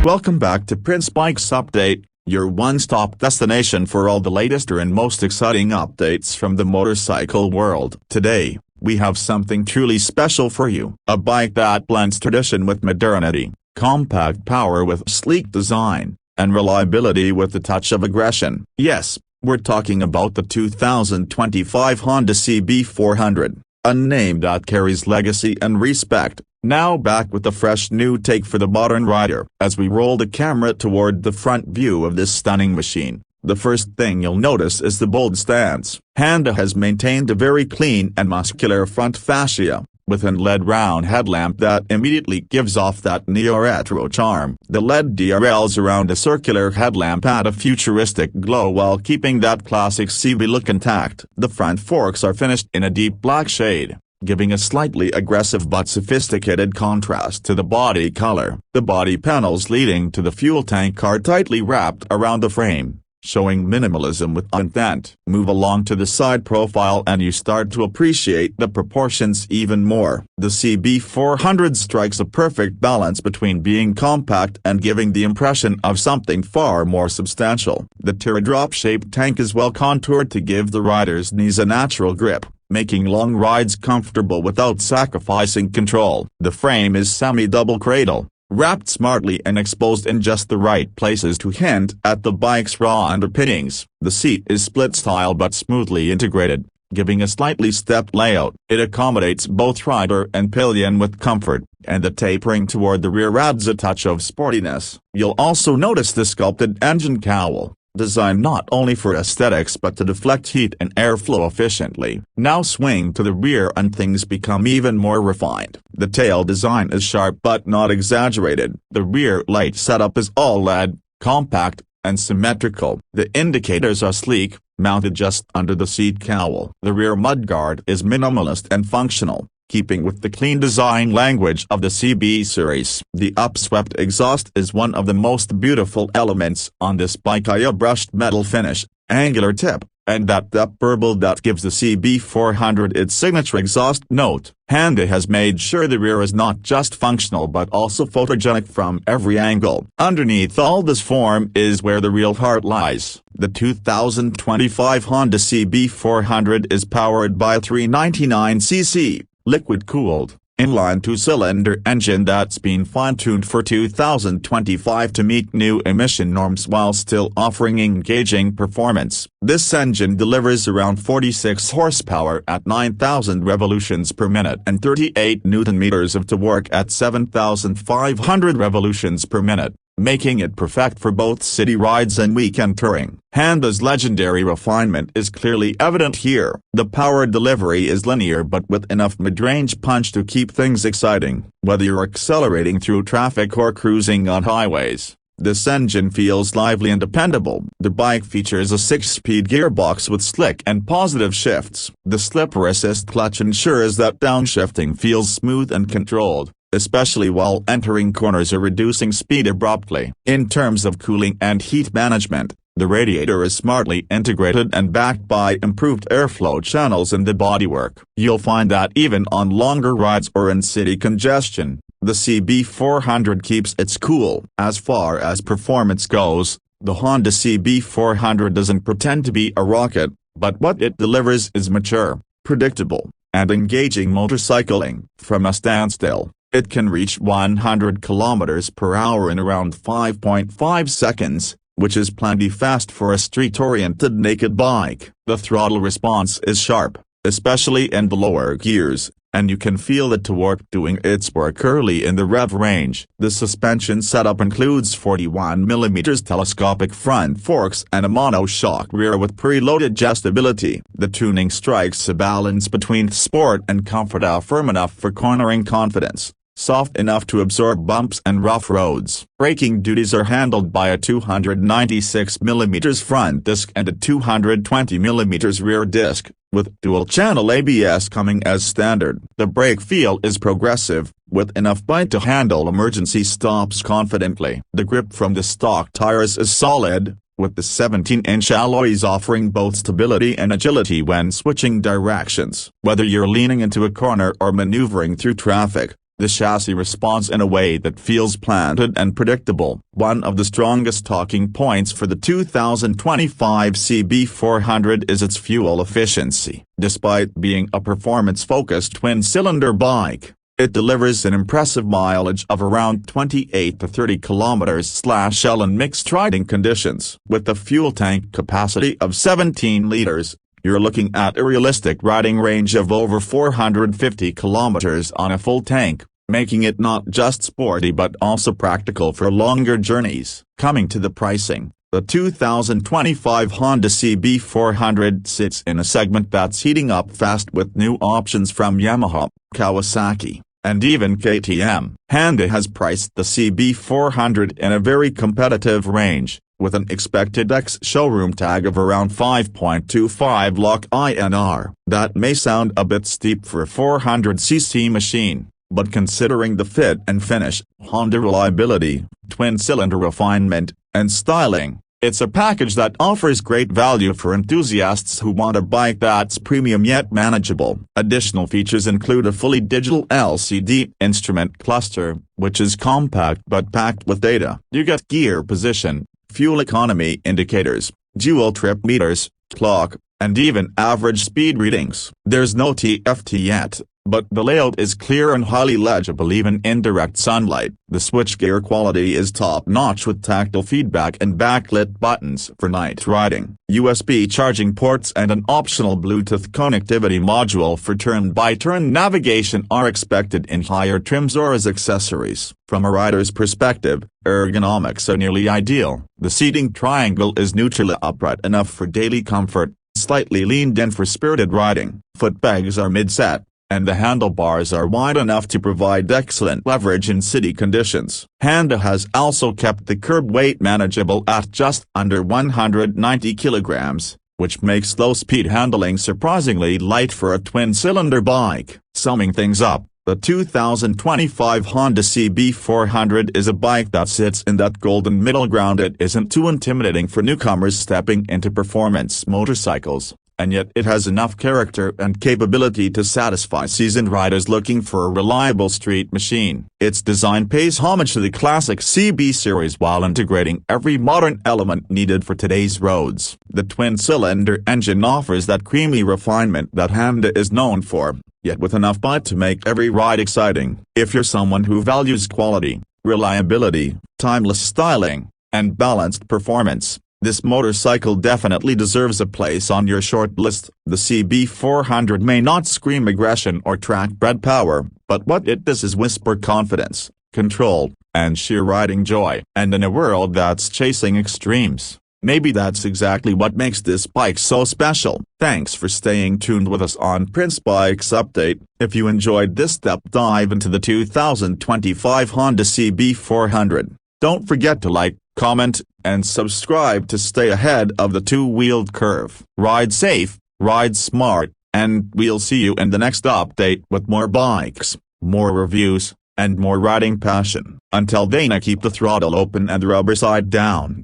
Welcome back to Prince Bikes Update, your one-stop destination for all the latest and most exciting updates from the motorcycle world. Today, we have something truly special for you. A bike that blends tradition with modernity, compact power with sleek design, and reliability with a touch of aggression. Yes, we're talking about the 2025 Honda CB400, a name that carries legacy and respect. Now back with a fresh new take for the modern rider. As we roll the camera toward the front view of this stunning machine, the first thing you'll notice is the bold stance. Honda has maintained a very clean and muscular front fascia, with an LED round headlamp that immediately gives off that neo-retro charm. The LED DRLs around the circular headlamp add a futuristic glow while keeping that classic CB look intact. The front forks are finished in a deep black shade, giving a slightly aggressive but sophisticated contrast to the body color. The body panels leading to the fuel tank are tightly wrapped around the frame, showing minimalism with intent. Move along to the side profile and you start to appreciate the proportions even more. The CB400 strikes a perfect balance between being compact and giving the impression of something far more substantial. The teardrop-shaped tank is well contoured to give the rider's knees a natural grip, making long rides comfortable without sacrificing control. The frame is semi-double cradle, wrapped smartly and exposed in just the right places to hint at the bike's raw underpinnings. The seat is split-style but smoothly integrated, giving a slightly stepped layout. It accommodates both rider and pillion with comfort, and the tapering toward the rear adds a touch of sportiness. You'll also notice the sculpted engine cowl, designed not only for aesthetics but to deflect heat and airflow efficiently. Now swing to the rear and things become even more refined. The tail design is sharp but not exaggerated. The rear light setup is all LED, compact, and symmetrical. The indicators are sleek, mounted just under the seat cowl. The rear mudguard is minimalist and functional, keeping with the clean design language of the CB series. The upswept exhaust is one of the most beautiful elements on this bike. A brushed metal finish, angular tip, and that burble that gives the CB400 its signature exhaust note. Honda has made sure the rear is not just functional but also photogenic from every angle. Underneath all this form is where the real heart lies. The 2025 Honda CB400 is powered by a 399cc, liquid-cooled, inline two-cylinder engine that's been fine-tuned for 2025 to meet new emission norms while still offering engaging performance. This engine delivers around 46 horsepower at 9,000 revolutions per minute and 38 Nm of torque at 7,500 revolutions per minute, making it perfect for both city rides and weekend touring. Honda's legendary refinement is clearly evident here. The power delivery is linear but with enough mid-range punch to keep things exciting, whether you're accelerating through traffic or cruising on highways. This engine feels lively and dependable. The bike features a 6-speed gearbox with slick and positive shifts. The slipper assist clutch ensures that downshifting feels smooth and controlled, especially while entering corners or reducing speed abruptly. In terms of cooling and heat management, the radiator is smartly integrated and backed by improved airflow channels in the bodywork. You'll find that even on longer rides or in city congestion, the CB400 keeps its cool. As far as performance goes, the Honda CB400 doesn't pretend to be a rocket, but what it delivers is mature, predictable, and engaging motorcycling. From a standstill, it can reach 100 km per hour in around 5.5 seconds, which is plenty fast for a street-oriented naked bike. The throttle response is sharp, especially in the lower gears, and you can feel the torque doing its work early in the rev range. The suspension setup includes 41mm telescopic front forks and a monoshock rear with preloaded adjustability. The tuning strikes a balance between sport and comfort, firm enough for cornering confidence, soft enough to absorb bumps and rough roads. Braking duties are handled by a 296mm front disc and a 220mm rear disc, with dual-channel ABS coming as standard. The brake feel is progressive, with enough bite to handle emergency stops confidently. The grip from the stock tires is solid, with the 17-inch alloys offering both stability and agility when switching directions. Whether you're leaning into a corner or maneuvering through traffic, The chassis responds in a way that feels planted and predictable. One of the strongest talking points for the 2025 CB400 is its fuel efficiency. Despite being a performance-focused twin-cylinder bike, it delivers an impressive mileage of around 28 to 30 km/L in mixed riding conditions. With a fuel tank capacity of 17 liters, you're looking at a realistic riding range of over 450 kilometers on a full tank, making it not just sporty but also practical for longer journeys. Coming to the pricing, the 2025 Honda CB400 sits in a segment that's heating up fast with new options from Yamaha, Kawasaki, and even KTM. Honda has priced the CB400 in a very competitive range, with an expected ex-showroom tag of around 5.25 lakh INR. That may sound a bit steep for a 400cc machine, but considering the fit and finish, Honda reliability, twin-cylinder refinement, and styling, it's a package that offers great value for enthusiasts who want a bike that's premium yet manageable. Additional features include a fully digital LCD instrument cluster, which is compact but packed with data. You get gear position, fuel economy indicators, dual trip meters, clock, and even average speed readings. There's no TFT yet, but the layout is clear and highly legible even in direct sunlight. The switchgear quality is top-notch with tactile feedback and backlit buttons for night riding. USB charging ports and an optional Bluetooth connectivity module for turn-by-turn navigation are expected in higher trims or as accessories. From a rider's perspective, ergonomics are nearly ideal. The seating triangle is neutrally upright enough for daily comfort, slightly leaned in for spirited riding. Footpegs are mid-set, and the handlebars are wide enough to provide excellent leverage in city conditions. Honda has also kept the curb weight manageable at just under 190 kilograms, which makes low-speed handling surprisingly light for a twin-cylinder bike. Summing things up, the 2025 Honda CB400 is a bike that sits in that golden middle ground. It isn't too intimidating for newcomers stepping into performance motorcycles, and yet it has enough character and capability to satisfy seasoned riders looking for a reliable street machine. Its design pays homage to the classic CB series while integrating every modern element needed for today's roads. The twin-cylinder engine offers that creamy refinement that Honda is known for, yet with enough bite to make every ride exciting. If you're someone who values quality, reliability, timeless styling, and balanced performance, this motorcycle definitely deserves a place on your short list. The CB400 may not scream aggression or track-bred power, but what it does is whisper confidence, control, and sheer riding joy. And in a world that's chasing extremes, maybe that's exactly what makes this bike so special. Thanks for staying tuned with us on Prince Bikes Update. If you enjoyed this deep dive into the 2025 Honda CB400, don't forget to like, comment, and subscribe to stay ahead of the two-wheeled curve. Ride safe, ride smart, and we'll see you in the next update with more bikes, more reviews, and more riding passion. Until then, keep the throttle open and the rubber side down.